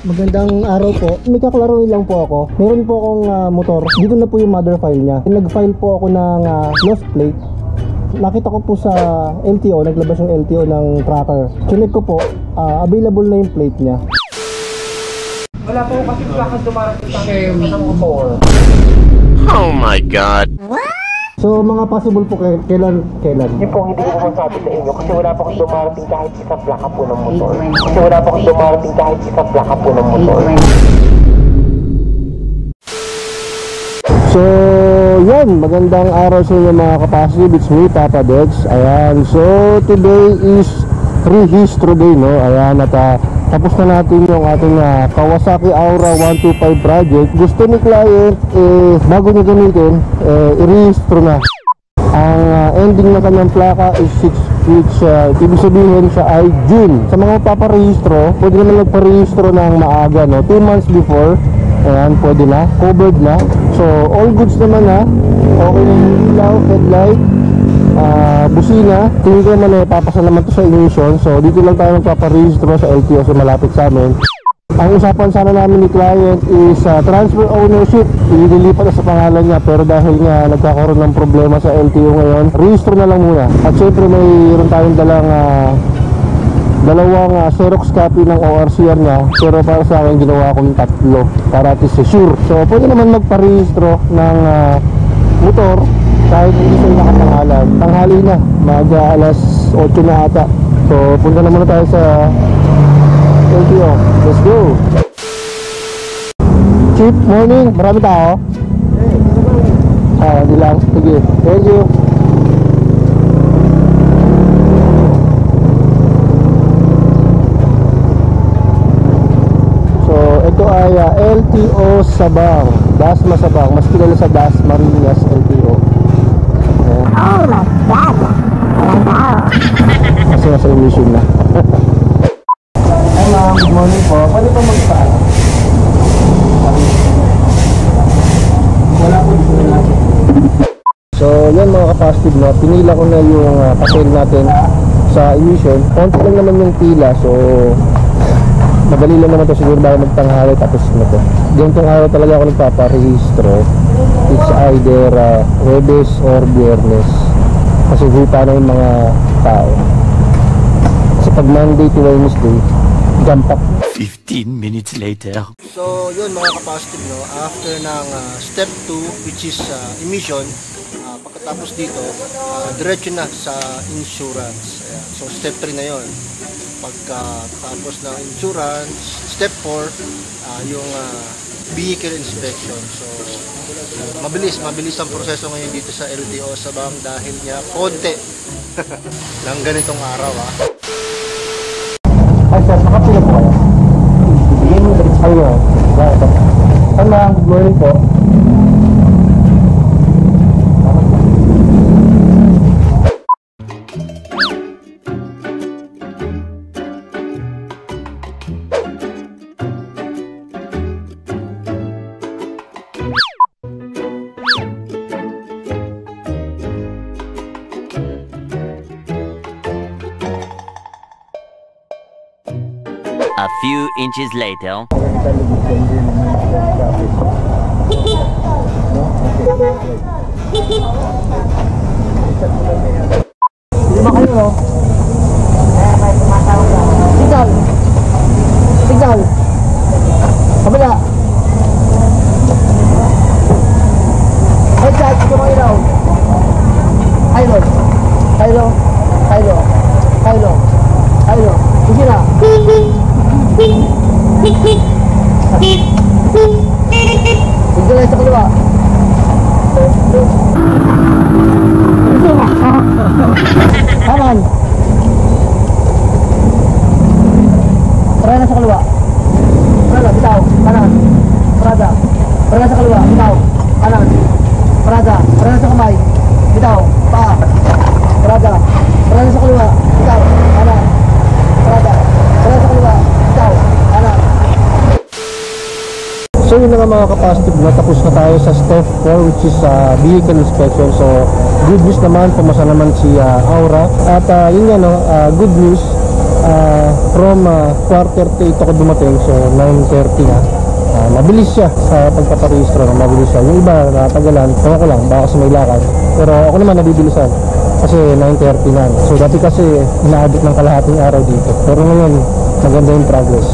Magandang araw po. May kaklaruin lang po ako. Meron po akong motor. Dito na po yung mother file niya. Nag-file po ako ng lost plate. Nakita ko po sa LTO, naglabas yung LTO ng tracker. Chinek ko po, available na yung plate niya. Wala po kasi plakang dumarating sa ng motor. Oh my God! So mga possible po kailan? Hindi po, hindi ko masabi sa inyo kasi wala po akong dumarating kahit isang plaka po ng motor. Kasi wala po akong dumarating kahit isang plaka po ng motor. So yan, magandang araw sa inyo mga kapasib. It's me, Papa Dex. Ayan, so today is Rehistro Day, no? Ayan, at tapos na natin yung ating Kawasaki Aura 125 project. Gusto ni client, bago nyo gamitin, i-rehistro na. Ang ending na kanyang plaka is 6, which ibig sabihin siya ay June. Sa mga paparehistro, pwede naman magparehistro ng maaga, no? 2 months before. Ayan, pwede na, covered na. So all goods naman na. Okay na yung ilaw, headlight, busina. Tingin ko naman papasa naman to sa ignition. So dito lang tayo magpaparehistro sa LTO sa malapit sa amin. Ang usapan sana namin ni client is transfer ownership. Ililipat na sa pangalan niya, pero dahil nga nagkakaroon ng problema sa LTO ngayon, rehistro na lang muna. At syempre mayroon tayong dalawang Xerox copy ng ORCR niya, pero para sa akin ginawa akong 3 para at least sure. So pwede naman magparehistro ng motor kahit hindi siya nakapangalan. Tanghali na, alas 8 na ata. So punta na muna tayo sa LTO. Let's go! Chief, morning. Marami tao? Hindi lang. Sige. Thank you. So ito ay LTO Sabang, Dasma Sabang. Mas kilala sa Dasmariñas LTO. Oh my God! Kasi nasa emission na. Hi ma'am, good morning po. Pwede po magpaan? Wala po dito na natin. So yan mga kapastig, no? Pinila ko na yung pasel natin sa emission. Konti lang naman yung pila, so madali lang naman to siguro bago magtanghali. Tapos na to. Ganitong araw talaga ako nagpaparehistro. It's either Webes or Biyernes, kasi hupa na yung mga tao. Kasi pag Monday to Wednesday, jump up. 15 minutes later. So yun mga kapastig, no? After ng step 2, which is emission, pagkatapos dito, diretso na sa insurance. Ayan. So step 3 na yon. Pagkatapos ng insurance, step 4, yung vehicle inspection. So mabilis ang proseso ngayon dito sa LTO Sabang dahil niya konti ng ganitong araw. Ay sir, nakapila po kayo? Ayun. Good morning po. A few inches later. Lima kayo, no? May tumatawag ka. Signal! Signal! Kabila! Headlight, ito mga ilaw! Hylon! Hylon! Hylon! Hylon! Hylon! Busina! Signal sa kaliwa! Kanan! Parada sa kaliwa! Parada, bitaw! Kanan! Parada! Parada sa kaliwa! Bitaw! Kanan! Parada! Parada sa kamay! Bitaw! Paa! Parada! Parada sa kaliwa! Bitaw! Kanan! Parada! Parada sa kaliwa! Bitaw! Kanan! So yun na nga mga kapastig, natapos na tayo sa step 4, which is vehicle inspection. So good news naman, pumasa naman si Aura. At yun nga, no, good news, From quarter to 8 ako dumating, so 9:30 na. Mabilis siya sa pagpaparehistro, mabilis siya. Yung iba natagalan, kaya ko lang, baka kasi may lakad. Pero ako naman nabibilisan kasi 9:30 na. So dati kasi inaabot ng kalahating araw dito. Pero ngayon, maganda yung progress.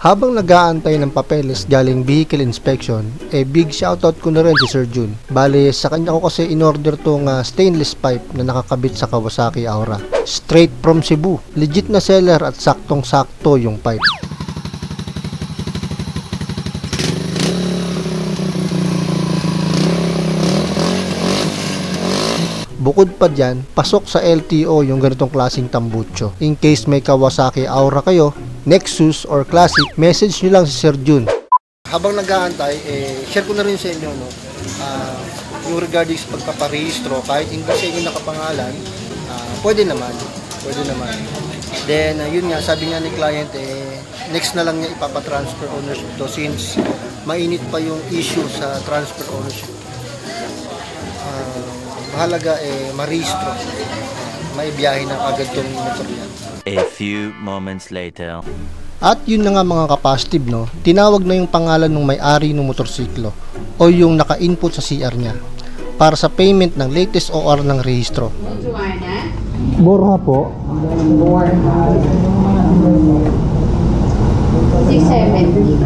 Habang nag-aantay ng papeles galing vehicle inspection, big shoutout ko na rin si Sir Jun. Bale, sa kanya ko kasi in-order tong stainless pipe na nakakabit sa Kawasaki Aura. Straight from Cebu. Legit na seller at saktong-sakto yung pipe. Bukod pa dyan, pasok sa LTO yung ganitong klaseng tambucho. In case may Kawasaki Aura kayo, Nexus or Classic, message nyo lang si Sir Jun. Habang nag-aantay, share ko na rin sa inyo yung regarding sa pagpaparehistro. Kahit hindi sa inyo nakapangalan, pwede naman. Then, yun nga, sabi nga ni client, next na lang niya ipapatransfer ownership to since mainit pa yung issue sa transfer ownership. Mahalaga marehistro, may biyahe na agad tong motor yan. A few moments later. At yun na nga mga kapastib, no, tinawag na yung pangalan ng may-ari ng motorsiklo o yung naka-input sa CR niya para sa payment ng latest OR ng rehistro. Borha po. 670.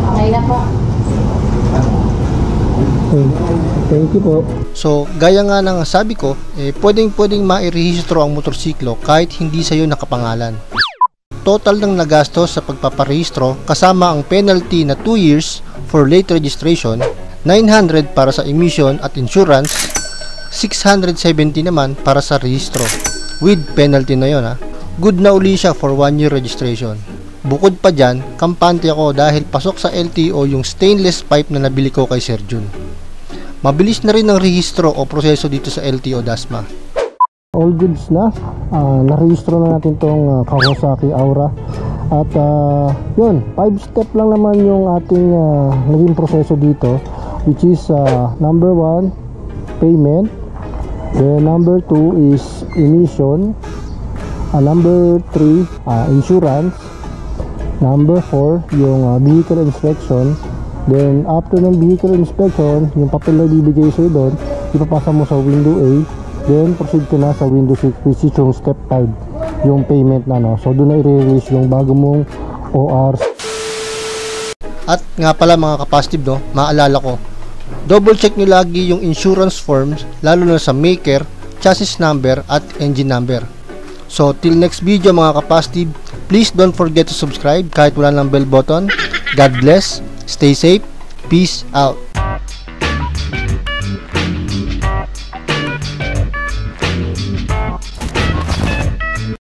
Okay na po. Thank you po. So, gaya nga ng sabi ko, pwedeng mairehistro ang motorsiklo kahit hindi sa'yo nakapangalan. Total ng nagastos sa pagpaparehistro kasama ang penalty na 2 years for late registration, 900 para sa emission at insurance, 670 naman para sa rehistro. With penalty na yon, good na uli siya for 1 year registration. Bukod pa dyan, kampante ako dahil pasok sa LTO yung stainless pipe na nabili ko kay Sir Jun. Mabilis na rin ang rehistro o proseso dito sa LTO Dasma. All goods na. Narehistro na natin tong Kawasaki Aura. At yun, 5 step lang naman yung ating naging proseso dito, which is number 1, payment. Then number 2 is emission. Number 3, insurance. Number 4, yung vehicle inspection. Then after ng vehicle inspection, yung papel na bibigay sa'yo doon, ipapasa mo sa window A. Then proceed ka na sa window 6, which is yung step 5, yung payment na, no. So doon na i-release yung bago mong OR. At nga pala mga kapastib, no, maalala ko, double check nyo lagi yung insurance forms, lalo na sa maker, chassis number at engine number. So till next video mga kapastib, please don't forget to subscribe kahit wala ng bell button. God bless, stay safe, peace out.